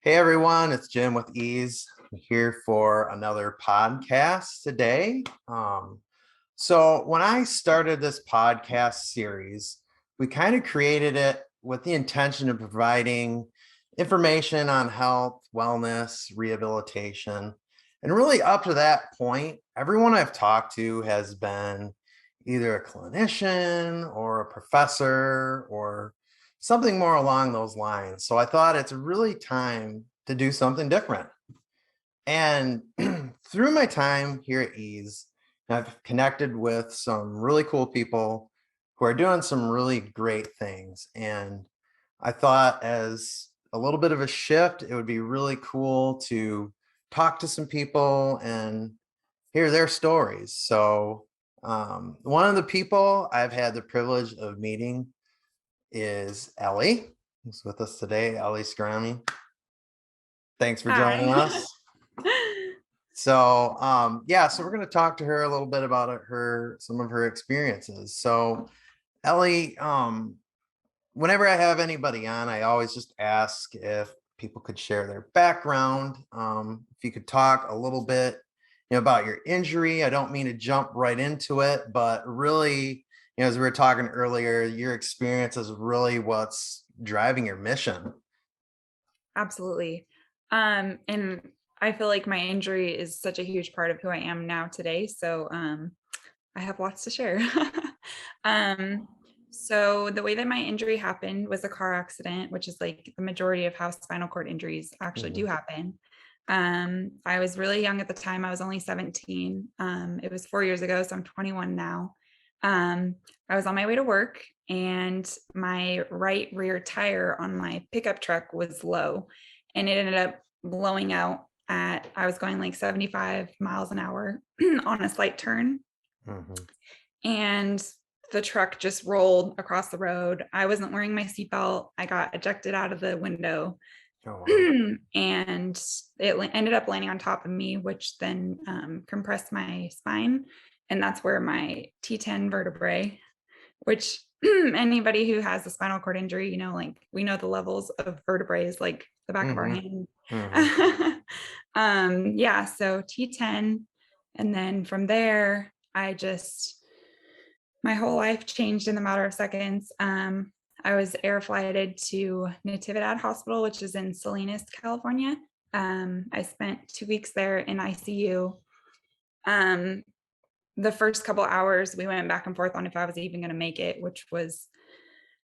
Hey everyone, it's Jim with Ease. I'm here for another podcast today. So when I started this podcast series, we kind of created it with the intention of providing information on health, wellness, rehabilitation. And really up to that point, everyone I've talked to has been either a clinician or a professor or something more along those lines. So I thought it's really time to do something different. And through my time here at Ease, I've connected with some really cool people who are doing some really great things. And I thought, as a little bit of a shift, it would be really cool to talk to some people and hear their stories. So, one of the people I've had the privilege of meeting is Ellie, who's with us today, Ellie Skromme. Thanks for joining Hi. us. So we're going to talk to her a little bit about some of her experiences. So, Ellie, whenever I have anybody on, I always just ask if people could share their background. If you could talk a little bit, about your injury. I don't mean to jump right into it, but really, as we were talking earlier, your experience is really what's driving your mission. Absolutely. And I feel like my injury is such a huge part of who I am now today. So I have lots to share. um, so the way that my injury happened was a car accident, which is like the majority of how spinal cord injuries actually do Mhm. happen. I was really young at the time. I was only 17. It was 4 years ago, so I'm 21 now. I was on my way to work and my right rear tire on my pickup truck was low and it ended up blowing out I was going like 75 miles an hour on a slight turn, Mhm. and the truck just rolled across the road. I wasn't wearing my seatbelt. I got ejected out of the window. Oh, wow. And it ended up landing on top of me, which then compressed my spine. And that's where my T10 vertebrae, which anybody who has a spinal cord injury, like we know the levels of vertebrae is like the back of our Mhm. hand. Mhm. Yeah, so T10. And then from there, my whole life changed in a matter of seconds. I was air flighted to Natividad Hospital, which is in Salinas, California. I spent 2 weeks there in ICU. Um, the first couple hours, we went back and forth on if I was even going to make it, which was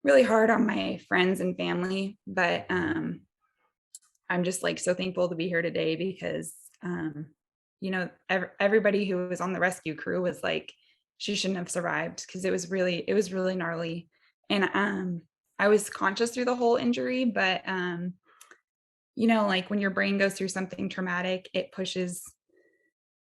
really hard on my friends and family. But I'm just like so thankful to be here today because, everybody who was on the rescue crew was like, she shouldn't have survived because it was really gnarly. And I was conscious through the whole injury, but like when your brain goes through something traumatic, it pushes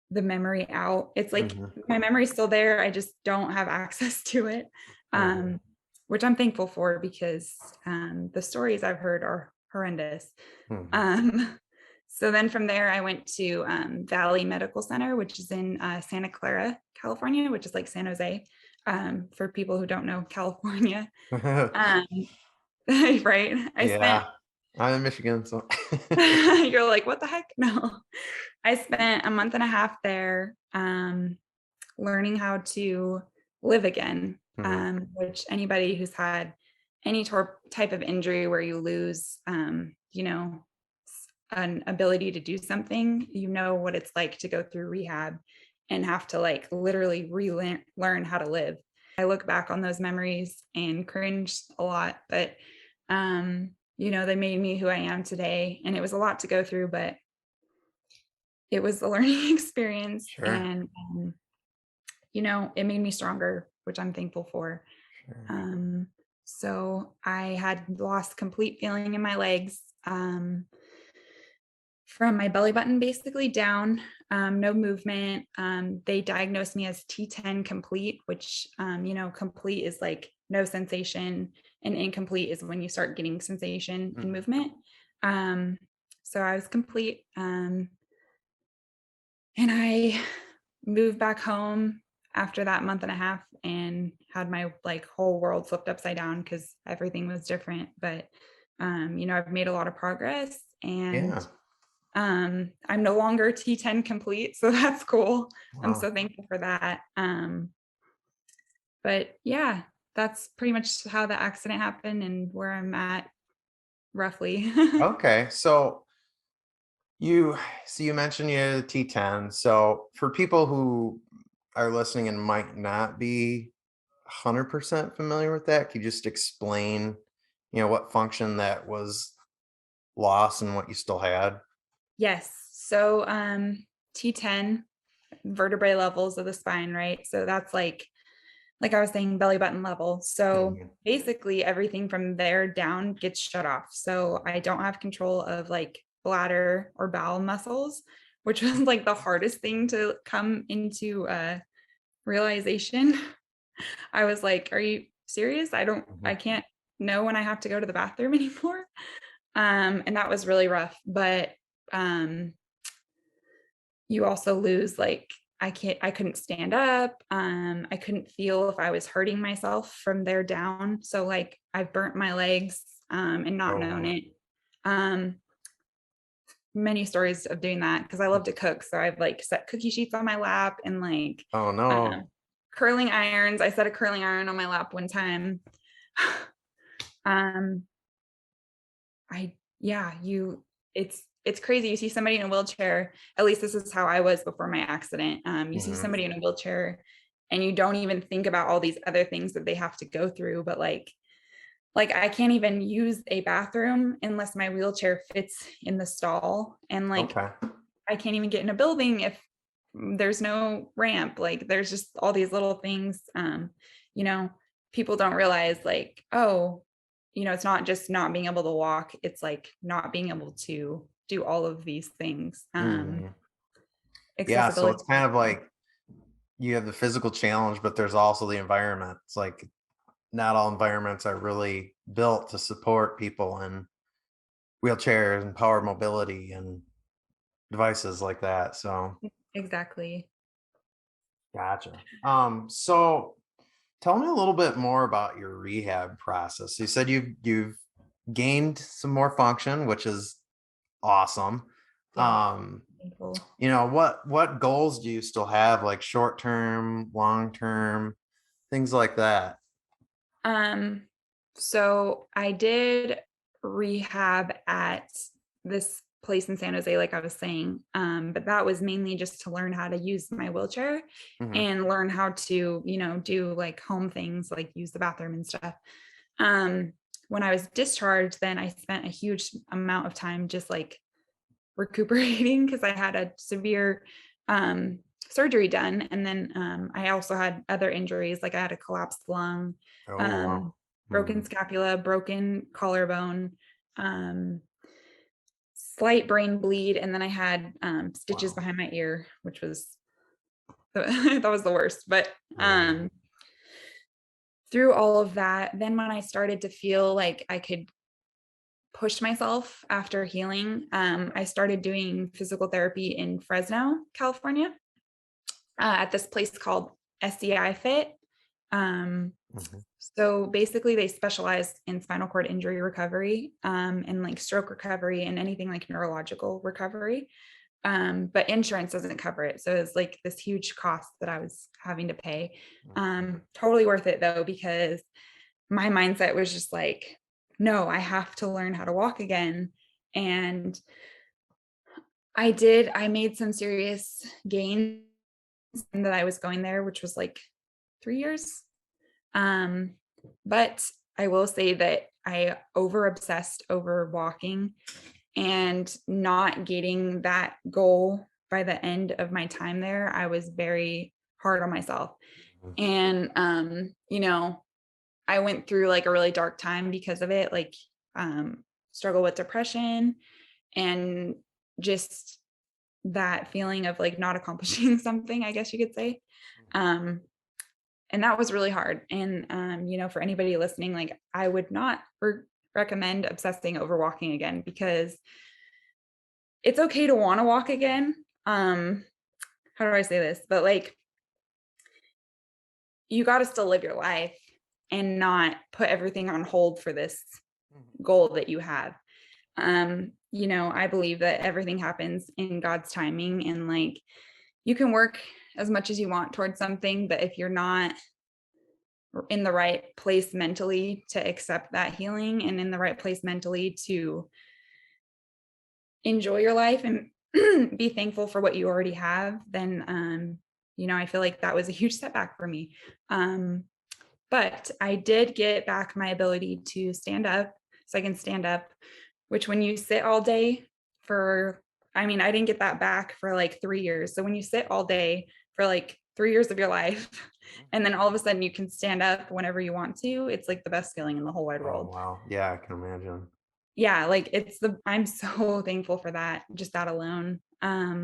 the memory out. It's like Mhm. my memory's still there. I just don't have access to it. Mhm. Um, which I'm thankful for because the stories I've heard are horrendous. Mhm. Um, so then from there, I went to Valley Medical Center, which is in Santa Clara, California, which is like San Jose, for people who don't know California. Um, right. I spent, Yeah, I'm in Michigan, so you're like, what the heck? No, I spent a month and a half there learning how to live again, Mhm. which anybody who's had any type of injury where you lose, an ability to do something, what it's like to go through rehab and have to like literally relearn how to live. I look back on those memories and cringe a lot, but they made me who I am today. And it was a lot to go through, but it was a learning experience. Sure. And it made me stronger, which I'm thankful for. Sure. Um, so I had lost complete feeling in my legs, from my belly button basically down, no movement. They diagnosed me as T10 complete, which, complete is like no sensation, and incomplete is when you start getting sensation and Mhm. movement. Um, so I was complete. And I moved back home after that month and a half and had my like whole world flipped upside down because everything was different. But I've made a lot of progress and Yeah. I'm no longer T10 complete, so that's cool. I'm Wow. so thankful for that. But yeah, that's pretty much how the accident happened and where I'm at roughly. Okay. You you mentioned you had a T10. So for people who are listening and might not be 100% familiar with that, can you just explain, what function that was lost and what you still had? Yes. So T10 vertebrae levels of the spine, right? So that's like I was saying, belly button level. So Mhm. basically everything from there down gets shut off. So I don't have control of like bladder or bowel muscles, which was like the hardest thing to come into realization. I was like, are you serious? Mhm. I can't know when I have to go to the bathroom anymore. And that was really rough. But um you also lose like I couldn't stand up. I couldn't feel if I was hurting myself from there down. So like I've burnt my legs and not Oh, known wow. it. Um many stories of doing that because I love to cook. So I've like set cookie sheets on my lap and like Oh, no. um curling irons. I set a curling iron on my lap one time. um I yeah, it's crazy. You see somebody in a wheelchair, at least this is how I was before my accident. You see Mhm. somebody in a wheelchair and you don't even think about all these other things that they have to go through. But like I can't even use a bathroom unless my wheelchair fits in the stall. And like Okay. I can't even get in a building if there's no ramp. Like there's just all these little things. You know, people don't realize like, oh, it's not just not being able to walk, it's like not being able to do all of these things. Mhm. Yeah, so Accessibility. it's kind of like you have the physical challenge, but there's also the environment. It's like not all environments are really built to support people in wheelchairs and power mobility and devices like that. So Exactly. gotcha. So tell me a little bit more about your rehab process. You said you've gained some more function, which is awesome. Yeah. Um, Thankful. what goals do you still have, like short term, long term, things like that? Um, so I did rehab at this place in San Jose, like I was saying. But that was mainly just to learn how to use my wheelchair Hmm. and learn how to, do like home things like use the bathroom and stuff. Um, when I was discharged, then I spent a huge amount of time just like recuperating because I had a severe surgery done. And then I also had other injuries, like I had a collapsed lung, Oh, wow. um, broken Mhm. scapula, broken collarbone, um, slight brain bleed. And then I had stitches Wow. behind my ear, which was, that was the worst. But Yeah. through all of that, then when I started to feel like I could push myself after healing, I started doing physical therapy in Fresno, California, at this place called SCI Fit. Um, Mhm. so basically, they specialize in spinal cord injury recovery and like stroke recovery and anything like neurological recovery. But insurance doesn't cover it. So it's like this huge cost that I was having to pay. Mhm. Totally worth it though, because my mindset was just like, no, I have to learn how to walk again. And I made some serious gains that I was going there, which was like 3 years. Um, but I will say that I over obsessed over walking and not getting that goal by the end of my time there. I was very hard on myself. Mhm. And I went through like a really dark time because of it, like struggle with depression and just that feeling of like not accomplishing something, I guess you could say. Um, and that was really hard. And for anybody listening, like I would not recommend obsessing over walking again because it's okay to want to walk again. How do I say this? But like you got to still live your life and not put everything on hold for this goal that you have. I believe that everything happens in God's timing, and like you can work as much as you want towards something, but if you're not in the right place mentally to accept that healing and in the right place mentally to enjoy your life and be thankful for what you already have, then I feel like that was a huge setback for me. But I did get back my ability to stand up, so I can stand up, which when you sit all day I didn't get that back for like 3 years. So when you sit all day for like 3 years of your life, and then all of a sudden you can stand up whenever you want to, it's like the best feeling in the whole wide Oh, world. wow. Yeah, I can imagine. Yeah, like I'm so thankful for that, just that alone. I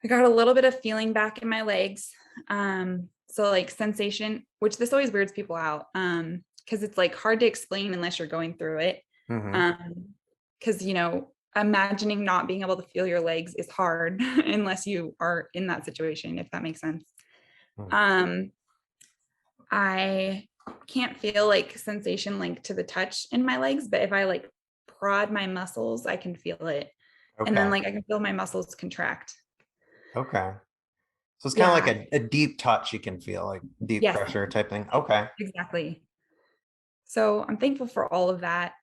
got a little bit of feeling back in my legs. So like sensation, which this always weirds people out. Because it's like hard to explain unless you're going through it. Mm-hmm. Because imagining not being able to feel your legs is hard unless you are in that situation, if that makes sense. Um, I can't feel like sensation linked to the touch in my legs, but if I like prod my muscles, I can feel it. And then Okay. like I can feel my muscles contract. Okay. So it's kind of like Yeah. a deep touch you can feel, like deep Yes, pressure type thing. Okay. exactly. So I'm thankful for all of that.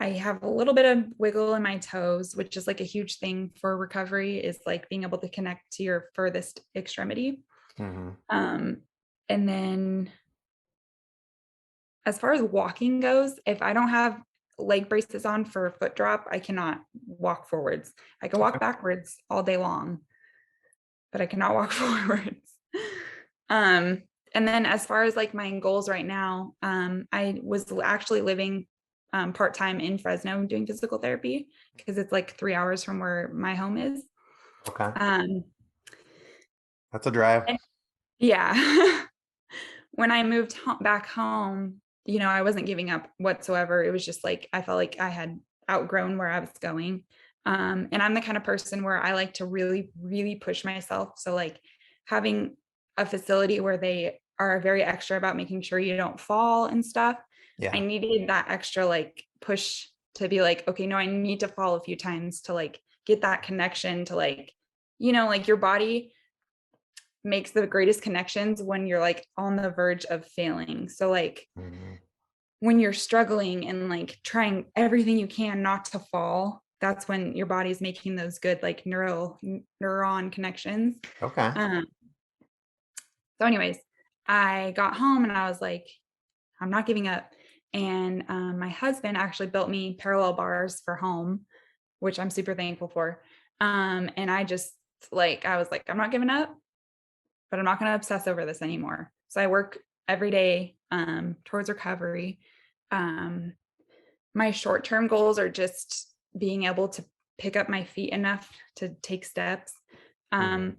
I have a little bit of wiggle in my toes, which is like a huge thing for recovery, is like being able to connect to your furthest extremity. Mm-hmm. Um, and then as far as walking goes, if I don't have leg braces on for a foot drop, I cannot walk forwards. I can Okay. walk backwards all day long, but I cannot walk forwards. Um, and then as far as like my goals right now, I was actually living part-time in Fresno doing physical therapy because it's like 3 hours from where my home is. Okay. Um, That's a drive. and yeah, when I moved back home, I wasn't giving up whatsoever. It was just like I felt like I had outgrown where I was going. And I'm the kind of person where I like to really, really push myself. So like having a facility where they are very extra about making sure you don't fall and stuff. I Yeah. needed that extra like push to be like, okay, no, I need to fall a few times to like get that connection to like, like your body makes the greatest connections when you're like on the verge of failing. So like Mm-hmm. when you're struggling and like trying everything you can not to fall, that's when your body's making those good like neuron connections. Okay. Um, so anyways, I got home and I was like, I'm not giving up. And my husband actually built me parallel bars for home, which I'm super thankful for. And I was like, I'm not giving up, but I'm not going to obsess over this anymore. So I work every day towards recovery. Um, my short term goals are just being able to pick up my feet enough to take steps. Mm-hmm. Um,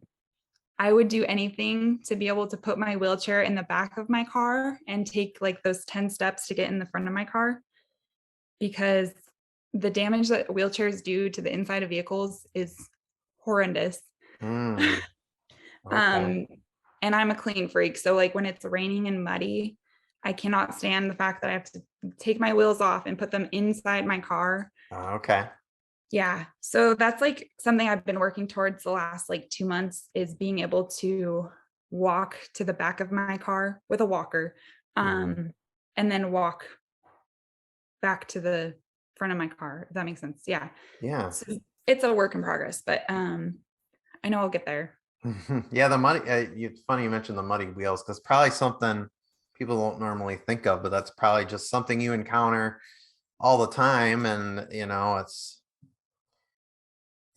I would do anything to be able to put my wheelchair in the back of my car and take like those 10 steps to get in the front of my car, because the damage that wheelchairs do to the inside of vehicles is horrendous. Mm. Okay. Um, and I'm a clean freak. So like when it's raining and muddy, I cannot stand the fact that I have to take my wheels off and put them inside my car. Okay. Yeah. So that's like something I've been working towards the last like 2 months, is being able to walk to the back of my car with a walker. Mm-hmm. Um, and then walk back to the front of my car, if that makes sense. Yeah. Yeah. So it's a work in progress, but I know I'll get there. Yeah, the muddy. It's funny you mentioned the muddy wheels because probably something people don't normally think of, but that's probably just something you encounter all the time, and it's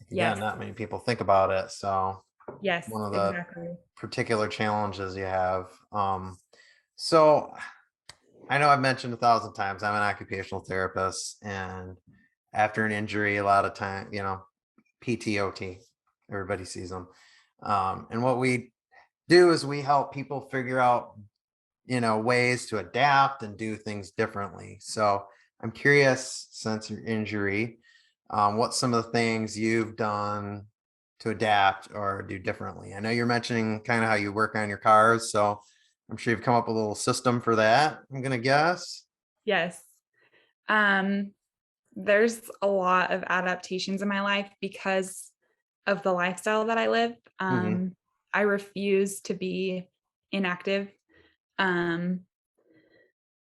again Yes. not many people think about it. So Yes, one of the exactly. particular challenges you have. So I know I've mentioned 1,000 times I'm an occupational therapist, and after an injury, a lot of time, PTOT, everybody sees them. And what we do is we help people figure out, ways to adapt and do things differently. So I'm curious, since your injury, what some of the things you've done to adapt or do differently. I know you're mentioning kind of how you work on your cars, so I'm sure you've come up with a little system for that, I'm gonna guess. Yes. Um, there's a lot of adaptations in my life because of the lifestyle that I live. Hmm. I refuse to be inactive. Um,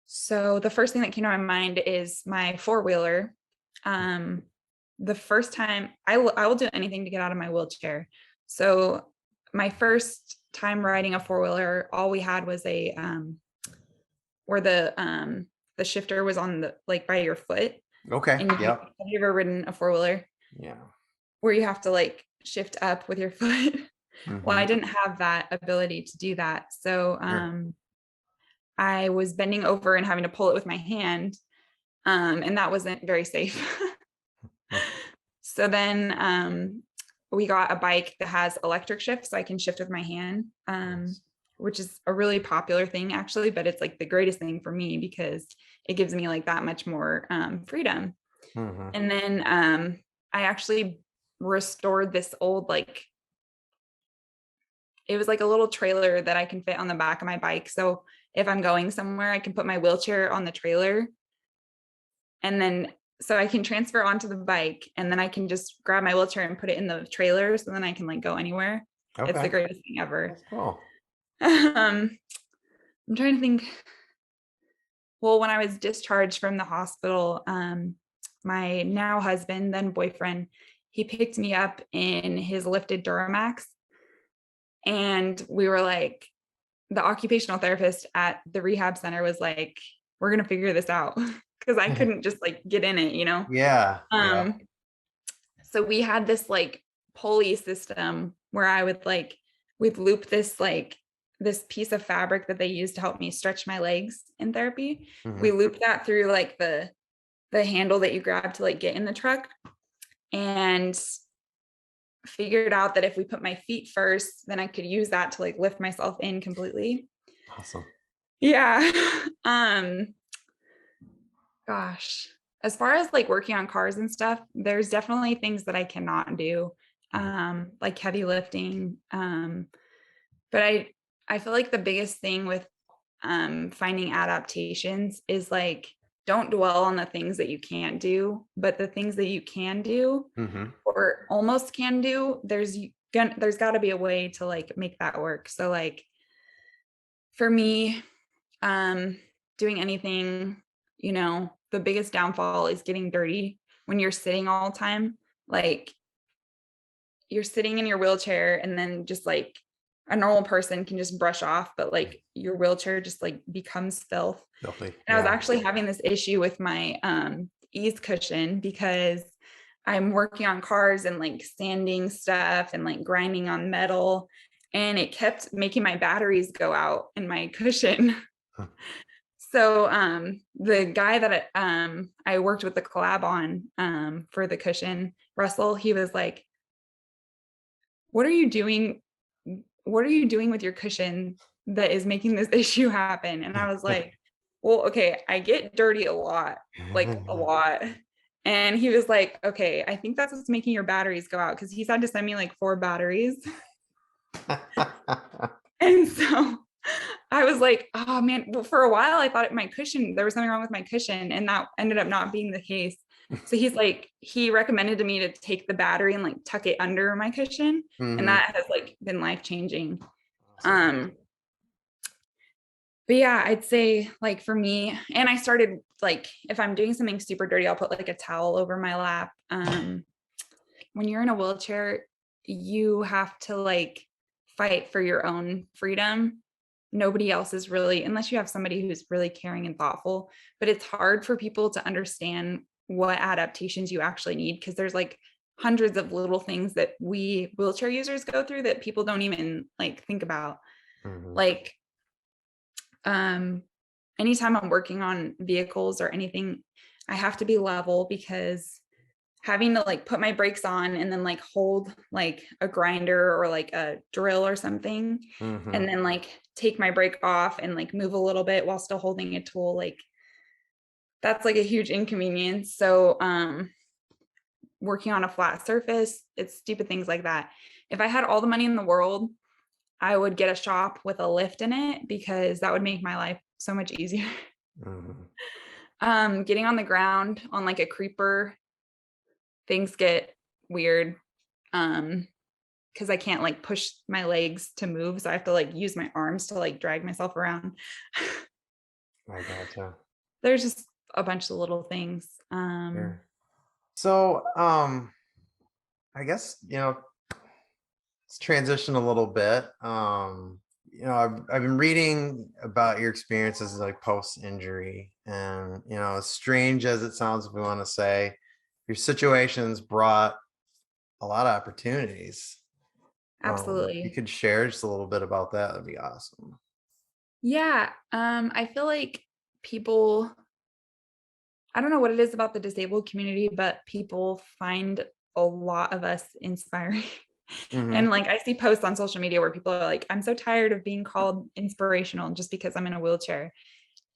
so the first thing that came to my mind is my four-wheeler. Um, the first time I will do anything to get out of my wheelchair. So my first time riding a four-wheeler, all we had was a where the shifter was on the like by your foot. Okay. And Yep. have you ever ridden a four-wheeler Yeah. where you have to like shift up with your foot? Well, Hmm. I didn't have that ability to do that. So Sure. I was bending over and having to pull it with my hand. And that wasn't very safe. So then we got a bike that has electric shift, so I can shift with my hand, Nice. which is a really popular thing actually, but it's like the greatest thing for me because it gives me like that much more freedom. Hmm. And then I actually restored this old, like, it was like a little trailer that I can fit on the back of my bike. So if I'm going somewhere, I can put my wheelchair on the trailer and then so I can transfer onto the bike and then I can just grab my wheelchair and put it in the trailer. So then I can like go anywhere. It's the Okay. greatest thing ever. That's cool. I'm trying to think. Well, when I was discharged from the hospital, my now husband, then boyfriend, he picked me up in his lifted Duramax. And we were like, the occupational therapist at the rehab center was like, we're going to figure this out because I couldn't just like get in it, you know? Yeah. Yeah. Um, so we had this like pulley system where I would like, we'd loop this like this piece of fabric that they use to help me stretch my legs in therapy. We Hmm. looped that through like the handle that you grab to like get in the truck and figured out that if we put my feet first, then I could use that to like lift myself in completely. Awesome. Yeah. um Gosh, as far as like working on cars and stuff, there's definitely things that I cannot do, Mhm. like heavy lifting. But I feel like the biggest thing with finding adaptations is like don't dwell on the things that you can't do, but the things that you can do Mhm. or almost can do, there's got to be a way to like make that work. So like for me, um, doing anything, the biggest downfall is getting dirty when you're sitting all the time. Like you're sitting in your wheelchair and then just like a normal person can just brush off, but like your wheelchair just like becomes filth. Filthy. And I was Yeah. actually having this issue with my ease cushion because I'm working on cars and like sanding stuff and like grinding on metal. And it kept making my batteries go out in my cushion. Huh. So the guy that I worked with the collab on for the cushion, Russell, he was like, "What are you doing? What are you doing with your cushion that is making this issue happen?" And I was like, "Well, okay, I get dirty a lot, like a lot." And he was like, "Okay, I think that's what's making your batteries go out," because he's had to send me like 4 batteries. And so I was like, oh man, well, for a while I thought my cushion, there was something wrong with my cushion, and that ended up not being the case. So he's like, he recommended to me to take the battery and like tuck it under my cushion. And Mhm. that has like been life changing. Awesome. Um, but yeah, I'd say like for me, and I started like, if I'm doing something super dirty, I'll put like a towel over my lap. When you're in a wheelchair, you have to like fight for your own freedom. Nobody else is really, unless you have somebody who's really caring and thoughtful, but it's hard for people to understand what adaptations you actually need because there's like hundreds of little things that we wheelchair users go through that people don't even like think about. Mhm. Like um anytime I'm working on vehicles or anything, I have to be level because having to like put my brakes on and then like hold like a grinder or like a drill or something and Mhm. then like take my brake off and like move a little bit while still holding a tool, like that's like a huge inconvenience. So working on a flat surface, it's stupid things like that. If I had all the money in the world, I would get a shop with a lift in it because that would make my life so much easier. Mhm. Getting on the ground on like a creeper, things get weird. Because I can't like push my legs to move. So I have to like use my arms to like drag myself around. I gotcha. There's just a bunch of little things. Sure. So, I guess, let's transition a little bit. I've been reading about your experiences like post-injury, and as strange as it sounds, if we want to say, your situations brought a lot of opportunities. You Absolutely. could share just a little bit about that. That'd be awesome. Yeah. I feel like people, I don't know what it is about the disabled community, but people find a lot of us inspiring. Hmm. And like I see posts on social media where people are like, I'm so tired of being called inspirational just because I'm in a wheelchair.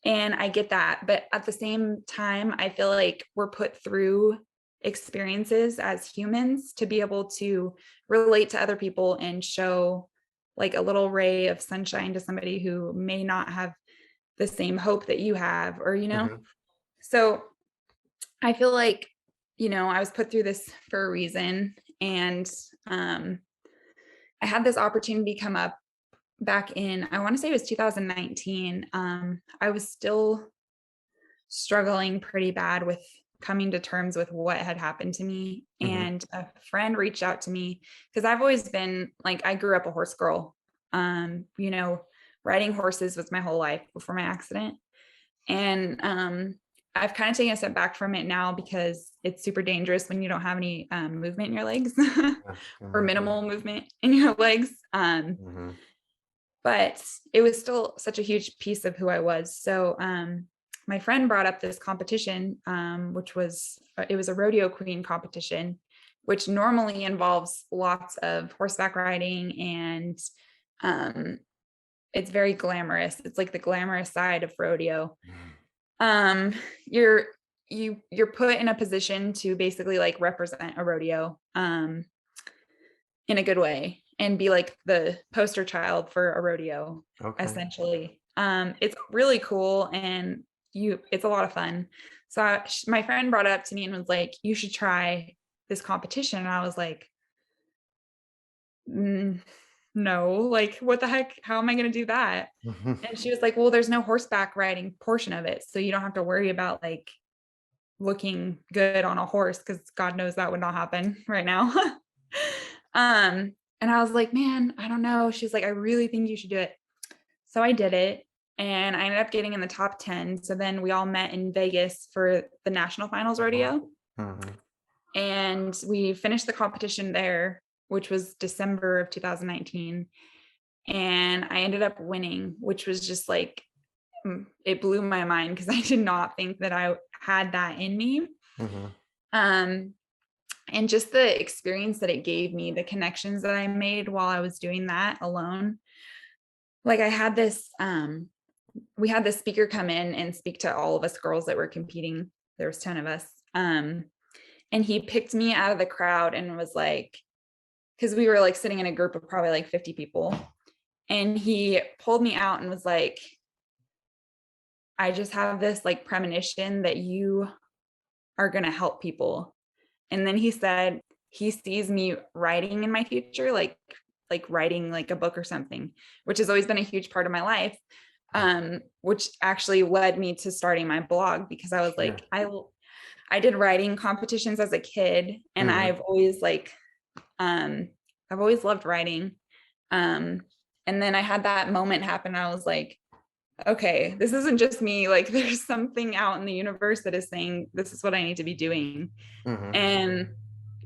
And I get that. But at the same time, I feel like we're put through experiences as humans to be able to relate to other people and show like a little ray of sunshine to somebody who may not have the same hope that you have, or. Hmm. So I feel like, I was put through this for a reason. And I had this opportunity come up back in, I want to say it was 2019. I was still struggling pretty bad with coming to terms with what had happened to me. Hmm. And a friend reached out to me because I've always been like, I grew up a horse girl. Riding horses was my whole life before my accident. And I've kind of taken a step back from it now because it's super dangerous when you don't have any movement in your legs Yeah, I or imagine. minimal movement in your legs. Hmm. But it was still such a huge piece of who I was. So my friend brought up this competition, which was it was a rodeo queen competition, which normally involves lots of horseback riding and um, it's very glamorous. It's like the glamorous side of rodeo. Um, you're you're put in a position to basically like represent a rodeo in a good way and be like the poster child for a rodeo Okay. essentially. It's really cool and it's a lot of fun. So my friend brought it up to me and was like, you should try this competition. And I was like, mm, no, like what the heck, how am I going to do that? And she was like, well, there's no horseback riding portion of it, so you don't have to worry about like looking good on a horse, because God knows that would not happen right now. And I was like, man, I don't know. She's like, I really think you should do it. So I did it and I ended up getting in the top 10. So then we all met in Vegas for the national finals rodeo. Hmm. And we finished the competition there, which was December of 2019. And I ended up winning, which was just like, it blew my mind because I did not think that I had that in me. Hmm. Um, and just the experience that it gave me, the connections that I made while I was doing that alone. Like I had this, we had this speaker come in and speak to all of us girls that were competing. There was 10 of us. And he picked me out of the crowd and was like, because we were like sitting in a group of probably like 50 people. And he pulled me out and was like, I just have this like premonition that you are going to help people. And then he said he sees me writing in my future, like writing like a book or something, which has always been a huge part of my life. Which actually led me to starting my blog because I was Sure. like, I did writing competitions as a kid, and Hmm. I've always loved writing. Um, and then I had that moment happen. I was like, okay, this isn't just me. Like, there's something out in the universe that is saying this is what I need to be doing. Hmm. And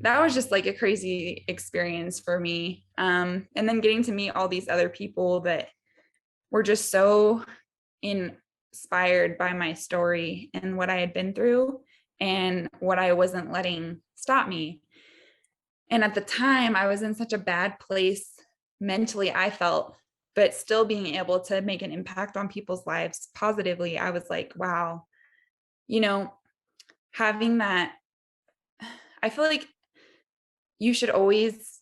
that was just like a crazy experience for me. And then getting to meet all these other people that were just so inspired by my story and what I had been through and what I wasn't letting stop me. And at the time, I was in such a bad place mentally, I felt, but still being able to make an impact on people's lives positively. I was like, wow, you know, having that, I feel like you should always,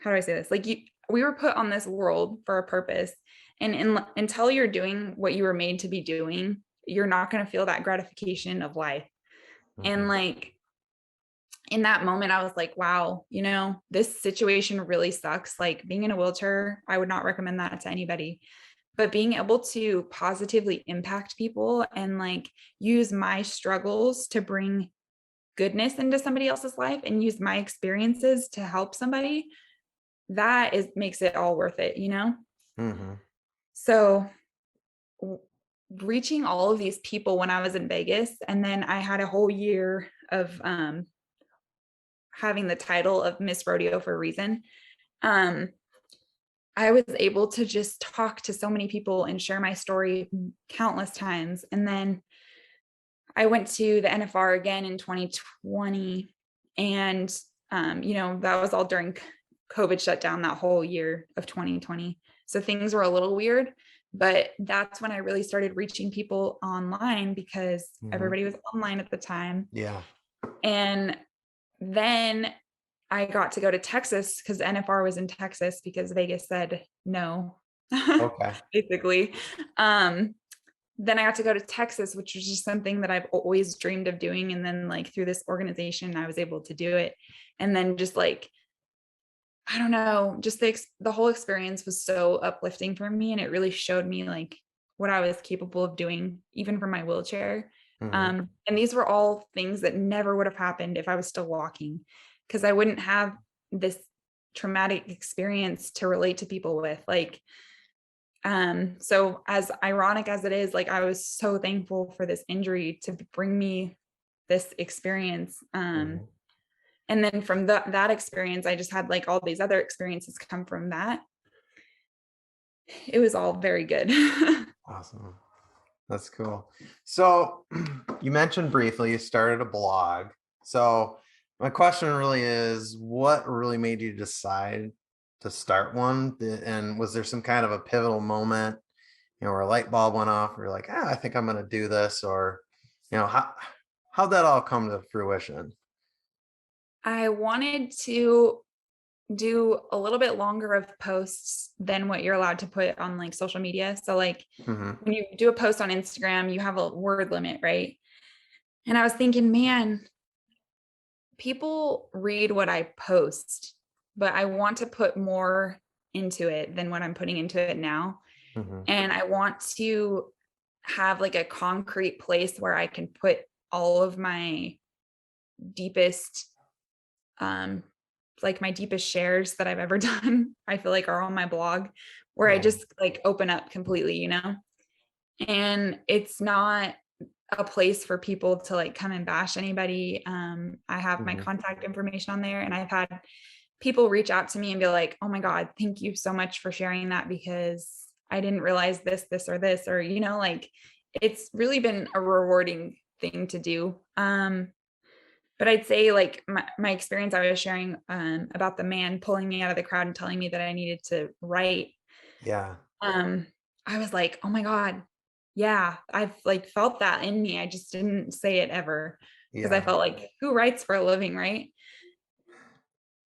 how do I say this? Like we were put on this world for a purpose. And until you're doing what you were made to be doing, you're not going to feel that gratification of life. And Mhm. like in that moment, I was like, wow, this situation really sucks. Like being in a wheelchair, I would not recommend that to anybody. But being able to positively impact people and like use my struggles to bring goodness into somebody else's life and use my experiences to help somebody, that is makes it all worth it. Mhm. So w- reaching all of these people when I was in Vegas, and then I had a whole year of having the title of Miss Rodeo for a reason. Um, I was able to just talk to so many people and share my story countless times. And then I went to the NFR again in 2020. And, that was all during COVID shutdown that whole year of 2020. So things were a little weird, but that's when I really started reaching people online because Mhm. everybody was online at the time. Yeah. And then I got to go to Texas because NFR was in Texas because Vegas said no, Okay. basically. Um, then I got to go to Texas, which was just something that I've always dreamed of doing. And then, like, through this organization, I was able to do it. And then, just like, I don't know, just the whole experience was so uplifting for me. And it really showed me, like, what I was capable of doing, even from my wheelchair. Mhm. And these were all things that never would have happened if I was still walking, because I wouldn't have this traumatic experience to relate to people with. Like, so as ironic as it is, like I was so thankful for this injury to bring me this experience. Mhm. And then from that experience, I just had like all these other experiences come from that. It was all very good. Awesome. That's cool. So you mentioned briefly you started a blog. So my question really is, what really made you decide to start one? And was there some kind of a pivotal moment, where a light bulb went off, where you're like, I think I'm going to do this, or, how'd that all come to fruition? I wanted to do a little bit longer of posts than what you're allowed to put on like social media. So like Hmm. when you do a post on Instagram, you have a word limit, right? And I was thinking, man, people read what I post, but I want to put more into it than what I'm putting into it now. Hmm. And I want to have like a concrete place where I can put all of my deepest, um, like my deepest shares that I've ever done, I feel like are on my blog, where I Yeah. just like open up completely. And it's not a place for people to like come and bash anybody. I have my Hmm. contact information on there, and I've had people reach out to me and be like, "Oh my God, thank you so much for sharing that because I didn't realize this, or this," or, like it's really been a rewarding thing to do. But I'd say like my experience I was sharing about the man pulling me out of the crowd and telling me that I needed to write. Yeah. Um, I was like, oh my God, yeah, I've like felt that in me. I just didn't say it ever because I Yeah. felt like, who writes for a living, right?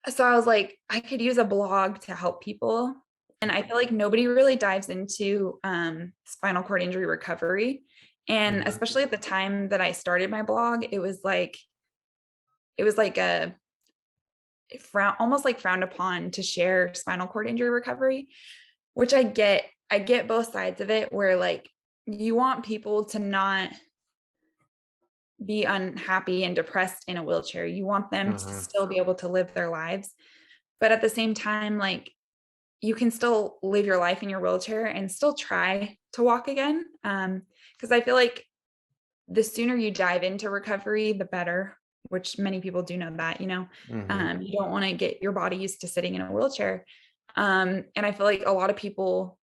So I was like, I could use a blog to help people. And I feel like nobody really dives into spinal cord injury recovery. And Hmm. especially at the time that I started my blog, it was like a almost like frowned upon to share spinal cord injury recovery, which I get both sides of it, where like you want people to not be unhappy and depressed in a wheelchair. You want them to Hmm. still be able to live their lives. But at the same time, like you can still live your life in your wheelchair and still try to walk again. Because I feel like the sooner you dive into recovery, the better, which many people do know that. Hmm. You don't want to get your body used to sitting in a wheelchair. And I feel like a lot of people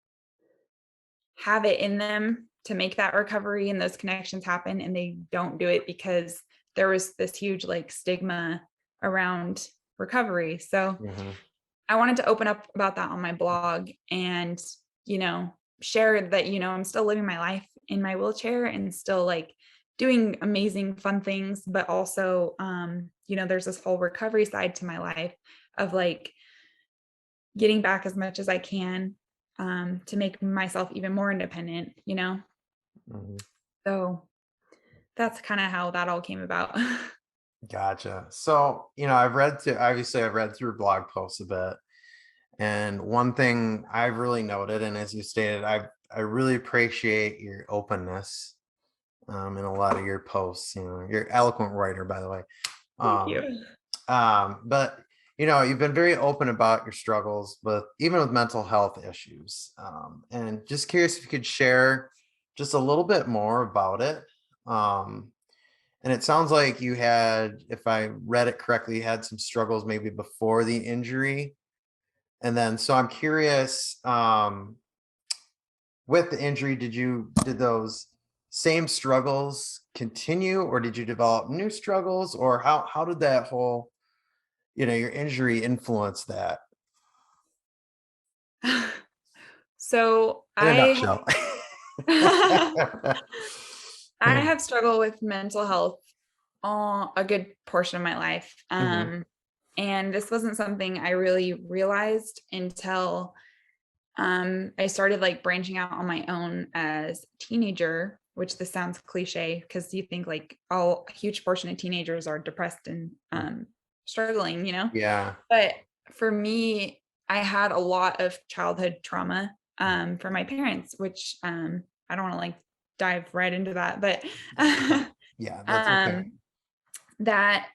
have it in them to make that recovery and those connections happen, and they don't do it because there was this huge like stigma around recovery. So Hmm. I wanted to open up about that on my blog and, share that, I'm still living my life in my wheelchair and still like doing amazing fun things, but also, there's this whole recovery side to my life of like getting back as much as I can, to make myself even more independent. Hmm. So that's kind of how that all came about. Gotcha. So, I've read through blog posts a bit. And one thing I've really noted, and as you stated, I really appreciate your openness in a lot of your posts. You're an eloquent writer, by the way. Thank Um, you. but you've been very open about your struggles, with even with mental health issues. And just curious if you could share just a little bit more about it. Um, and it sounds like you had, if I read it correctly, you had some struggles maybe before the injury. And then, so I'm curious, with the injury, did those same struggles continue, or did you develop new struggles, or how did that whole, your injury influence that So in a I nutshell? I have struggled with mental health a good portion of my life. Hmm. And this wasn't something I really realized until I started like branching out on my own as a teenager, which this sounds cliche because you think like a huge portion of teenagers are depressed and struggling, Yeah. But for me, I had a lot of childhood trauma from my parents, which I don't want to like dive right into that, but Yeah, that's okay. um, that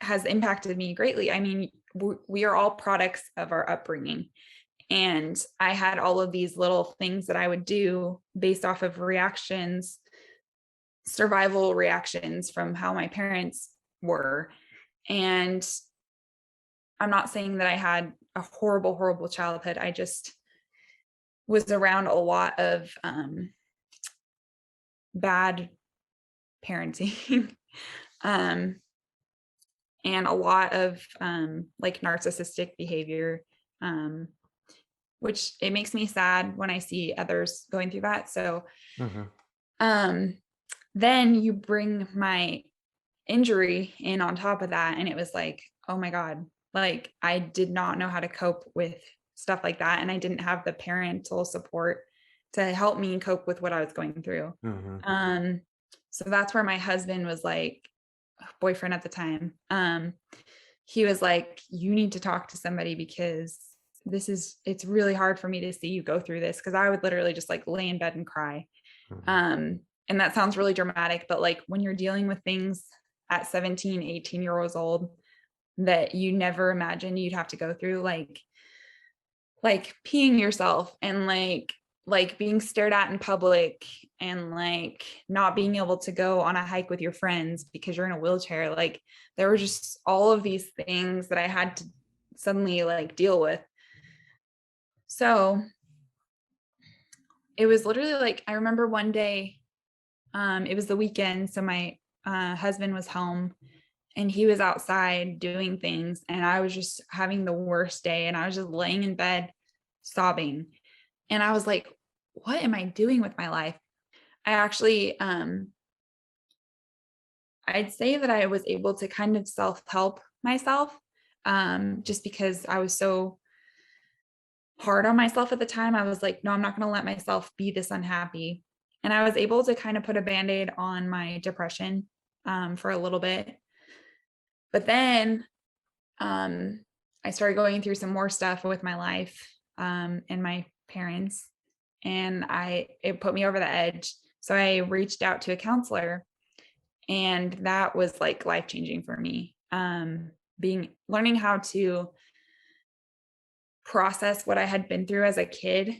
has impacted me greatly. I mean, we are all products of our upbringing. And I had all of these little things that I would do based off of reactions, survival reactions from how my parents were. And I'm not saying that I had a horrible, horrible childhood. I just was around a lot of bad parenting um, and a lot of like narcissistic behavior, um, which it makes me sad when I see others going through that. So Hmm. um, then you bring my injury in on top of that. And it was like, oh my God, like I did not know how to cope with stuff like that. And I didn't have the parental support to help me cope with what I was going through. Hmm. Um, so that's where my husband was like, boyfriend at the time, he was like, you need to talk to somebody because it's really hard for me to see you go through this. Cause I would literally just like lay in bed and cry. Hmm. And that sounds really dramatic, but like when you're dealing with things at 17, 18 years old that you never imagined you'd have to go through, like peeing yourself and like being stared at in public and like not being able to go on a hike with your friends because you're in a wheelchair. Like there were just all of these things that I had to suddenly like deal with. So it was literally like I remember one day, it was the weekend, so my husband was home and he was outside doing things and I was just having the worst day and I was just laying in bed sobbing. And I was like, what am I doing with my life? I actually I'd say that I was able to kind of self-help myself, just because I was so hard on myself at the time. I was like, no, I'm not going to let myself be this unhappy. And I was able to kind of put a band-aid on my depression for a little bit. But then um, I started going through some more stuff with my life and my parents, and it put me over the edge. So I reached out to a counselor, and that was like life changing for me. Learning how to process what I had been through as a kid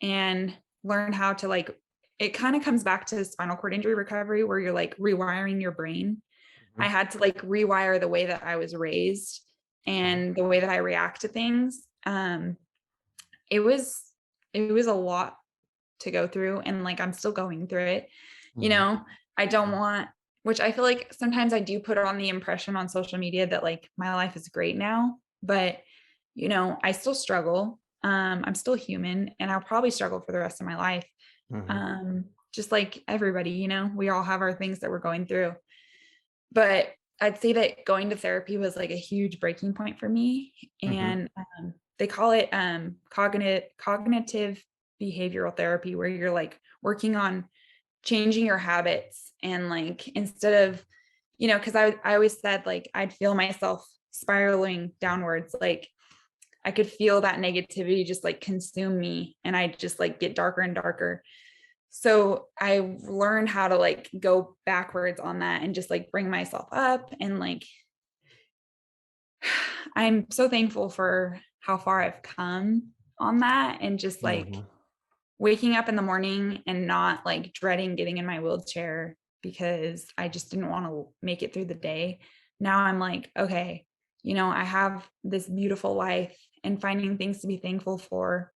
and learn how to like it kind of comes back to spinal cord injury recovery where you're like rewiring your brain. I had to like rewire the way that I was raised and the way that I react to things. It was a lot to go through, and like I'm still going through it. You Hmm. know, I don't want, which I feel like sometimes I do put on the impression on social media that like my life is great now, but I still struggle. I'm still human and I'll probably struggle for the rest of my life. Hmm. Just like everybody, we all have our things that we're going through. But I'd say that going to therapy was like a huge breaking point for me. Hmm. And they call it cognitive behavioral therapy, where you're like working on changing your habits, and like, instead of, because I always said like I'd feel myself spiraling downwards, like I could feel that negativity just like consume me, and I just like get darker and darker. So I learned how to like go backwards on that and just like bring myself up, and like I'm so thankful for how far I've come on that, and just like Mhm. waking up in the morning and not like dreading getting in my wheelchair because I just didn't want to make it through the day. Now I'm like, okay, I have this beautiful life, and finding things to be thankful for,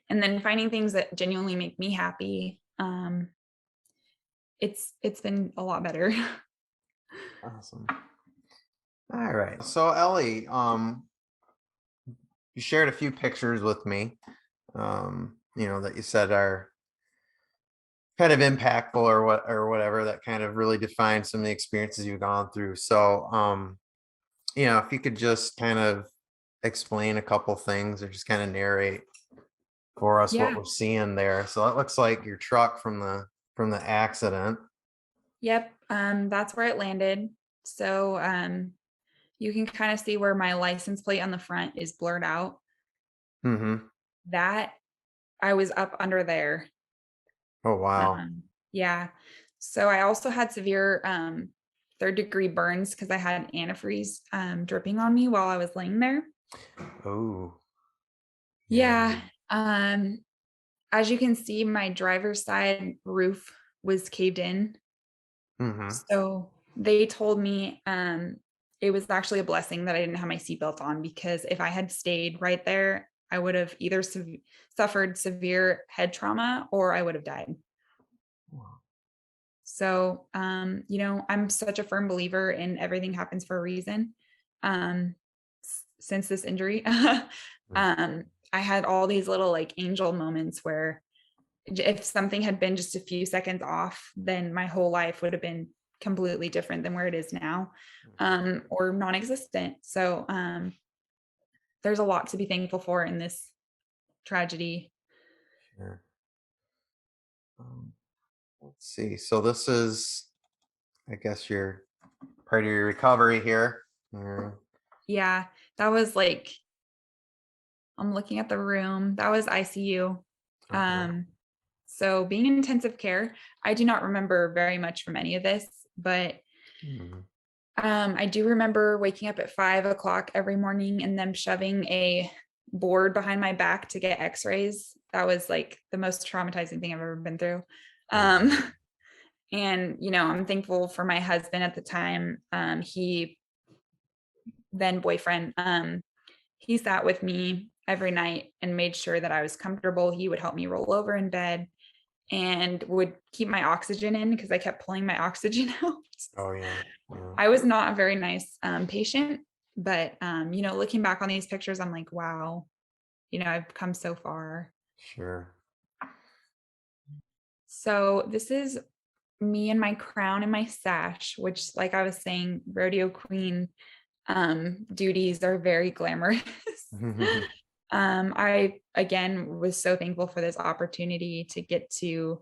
and then finding things that genuinely make me happy. It's been a lot better. Awesome. All right. So Ellie, you shared a few pictures with me, that you said are kind of impactful or whatever, that kind of really define some of the experiences you've gone through. So, if you could just kind of explain a couple things or just kind of narrate for us what Yeah. we're seeing there. So that looks like your truck from the accident. Yep. That's where it landed. So you can kind of see where my license plate on the front is blurred out. Mm-hmm. That I was up under there. Oh wow. Yeah. So I also had severe third-degree burns because I had antifreeze dripping on me while I was laying there. Oh yeah. Yeah. Um, as you can see, my driver's side roof was caved in. Mm-hmm. So they told me it was actually a blessing that I didn't have my seatbelt on, because if I had stayed right there, I would have either suffered severe head trauma or I would have died. So, I'm such a firm believer in everything happens for a reason. Since this injury, I had all these little like angel moments where if something had been just a few seconds off, then my whole life would have been completely different than where it is now, or non-existent. So, there's a lot to be thankful for in this tragedy. Sure. Um, let's see. So this is, I guess, your part of your recovery here. Mm, Yeah, that was like, I'm looking at the room. That was ICU. okay. Um, so being in intensive care, I do not remember very much from any of this, but Mhm. I do remember waking up at 5 o'clock every morning and them shoving a board behind my back to get x-rays. That was like the most traumatizing thing I've ever been through. Oh, Um, and I'm thankful for my husband at the time. He then boyfriend, he sat with me every night and made sure that I was comfortable. He would help me roll over in bed and would keep my oxygen in because I kept pulling my oxygen out. oh yeah. Yeah. I was not a very nice patient, but looking back on these pictures, I'm like, wow, I've come so far. Sure. So this is me and my crown and my sash, which, like I was saying, rodeo queen duties are very glamorous. I again was so thankful for this opportunity to get to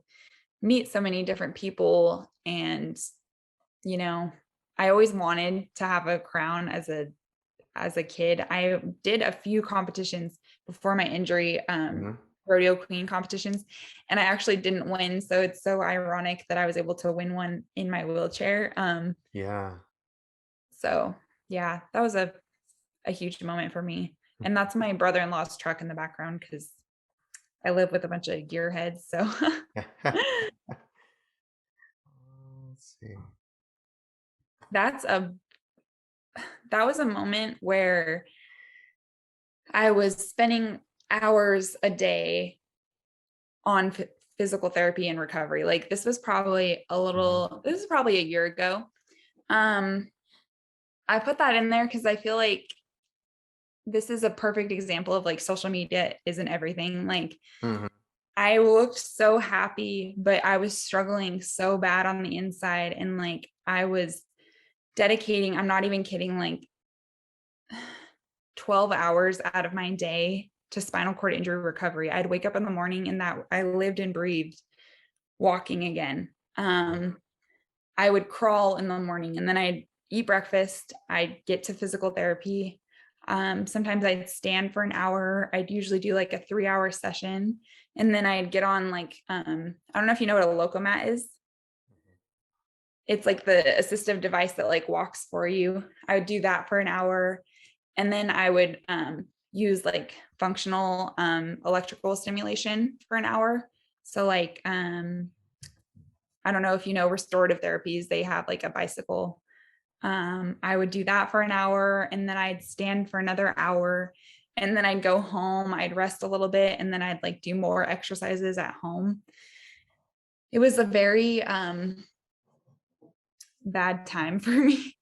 meet so many different people, and you know I always wanted to have a crown as a kid. I did a few competitions before my injury, Mhm. rodeo queen competitions, and I actually didn't win, so it's so ironic that I was able to win one in my wheelchair. Yeah. So yeah, that was a huge moment for me. And that's my brother-in-law's truck in the background because I live with a bunch of gearheads. So Let's see. that's a that was a moment where I was spending hours a day on physical therapy and recovery. Like Mhm. this is probably a year ago. Um, I put that in there because I feel like this is a perfect example of like social media isn't everything. Like Mhm. I looked so happy, but I was struggling so bad on the inside. And like I was dedicating, I'm not even kidding, like 12 hours out of my day to spinal cord injury recovery. I'd wake up in the morning and that I lived and breathed walking again. I would crawl in the morning, and then I'd eat breakfast. I'd get to physical therapy. Sometimes I'd stand for an hour. I'd usually do like a 3-hour session. And then I'd get on like, I don't know if you know what a locomat is. It's like the assistive device that like walks for you. I would do that for an hour. And then I would use like functional electrical stimulation for an hour. So like, I don't know if you know restorative therapies, they have like a bicycle. I would do that for an hour, and then I'd stand for another hour, and then I'd go home, I'd rest a little bit, and then I'd like do more exercises at home. It was a very bad time for me.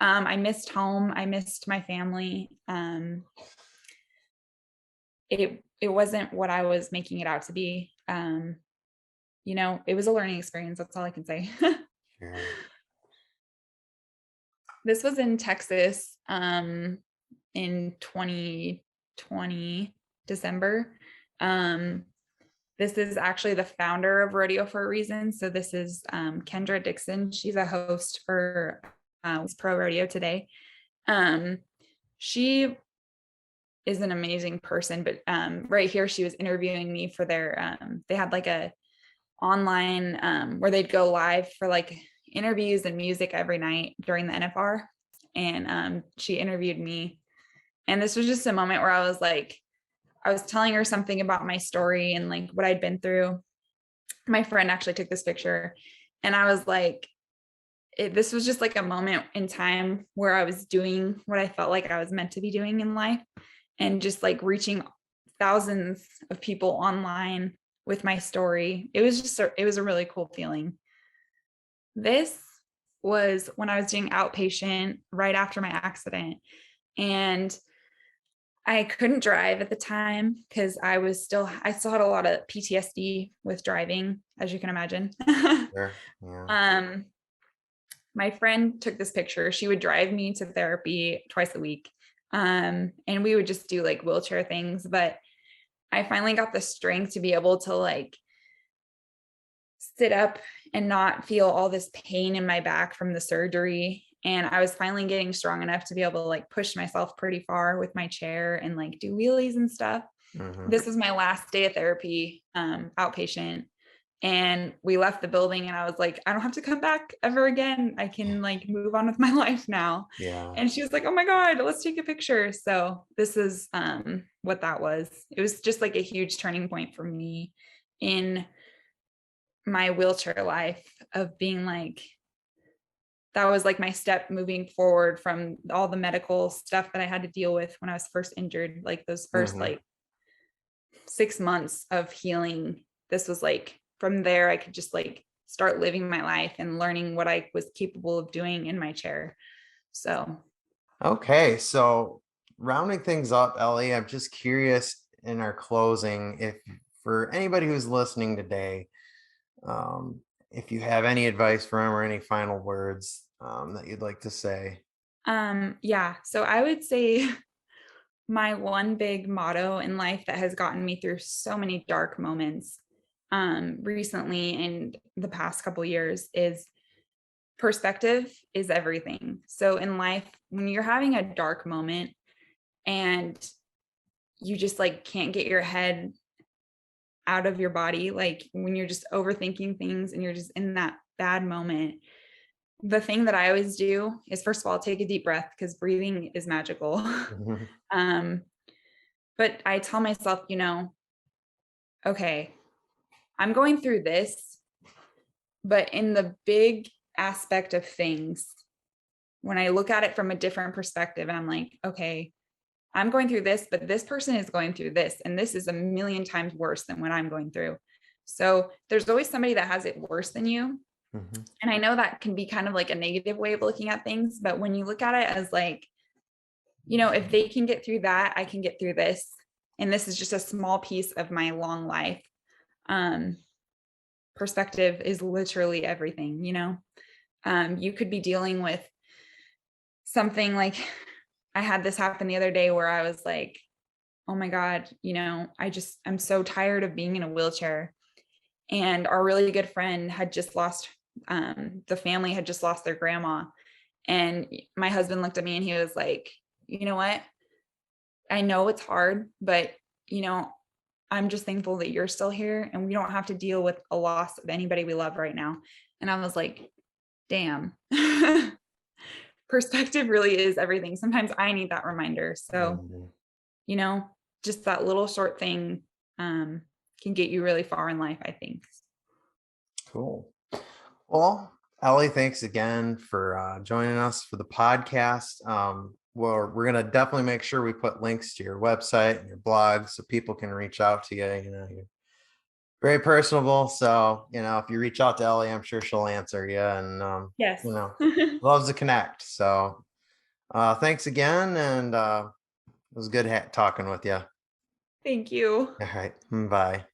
I missed home. I missed my family. It wasn't what I was making it out to be. It was a learning experience. That's all I can say. Yeah. This was in Texas in 2020, December. This is actually the founder of Rodeo for a Reason. So this is Kendra Dixon. She's a host for Pro Rodeo Today. She is an amazing person, but right here she was interviewing me for their they had like a online where they'd go live for like interviews and music every night during the NFR, and she interviewed me, and this was just a moment where I was telling her something about my story and like what I'd been through. My friend actually took this picture, and I was like, this was just like a moment in time where I was doing what I felt like I was meant to be doing in life, and just like reaching thousands of people online with my story. It was a really cool feeling. This was when I was doing outpatient right after my accident, and I couldn't drive at the time because I still had a lot of PTSD with driving, as you can imagine. Sure. Yeah. My friend took this picture. She would drive me to therapy twice a week. And we would just do like wheelchair things, but I finally got the strength to be able to like sit up and not feel all this pain in my back from the surgery. And I was finally getting strong enough to be able to like push myself pretty far with my chair and like do wheelies and stuff. Mm-hmm. This was my last day of therapy, outpatient. And we left the building, and I was like, I don't have to come back ever again. I can like move on with my life now. Yeah. And she was like, oh my God, let's take a picture. So this is what that was. It was just like a huge turning point for me in my wheelchair life, of being like, that was like my step moving forward from all the medical stuff that I had to deal with when I was first injured, like those first like 6 months of healing. This was like, from there, I could just like start living my life and learning what I was capable of doing in my chair. So. Okay. So rounding things up, Ellie, I'm just curious in our closing, if for anybody who's listening today, if you have any advice for them or any final words that you'd like to say. Yeah. So I would say my one big motto in life that has gotten me through so many dark moments recently and the past couple years is perspective is everything. So in life, when you're having a dark moment and you just like can't get your head out of your body, like when you're just overthinking things and you're just in that bad moment, the thing that I always do is, first of all, take a deep breath, because breathing is magical. But I tell myself, okay, I'm going through this, but in the big aspect of things, when I look at it from a different perspective, and I'm like, okay, I'm going through this, but this person is going through this, and this is a million times worse than what I'm going through. So there's always somebody that has it worse than you. And I know that can be kind of like a negative way of looking at things, but when you look at it as like, if they can get through that, I can get through this. And this is just a small piece of my long life. Perspective is literally everything. You could be dealing with something like, I had this happen the other day where I was like, oh my God, I'm so tired of being in a wheelchair. And our really good friend had just lost, the family had just lost their grandma. And my husband looked at me and he was like, you know what? I know it's hard, but I'm just thankful that you're still here and we don't have to deal with a loss of anybody we love right now. And I was like, damn. Perspective really is everything. Sometimes I need that reminder. So, Mhm. you know, just that little short thing can get you really far in life, I think. Cool. Well, Ellie, thanks again for joining us for the podcast. We're going to definitely make sure we put links to your website and your blog so people can reach out to you. You're very personable. So, if you reach out to Ellie, I'm sure she'll answer you and, Yes. loves to connect. So, thanks again. And it was good talking with you. Thank you. All right. Bye.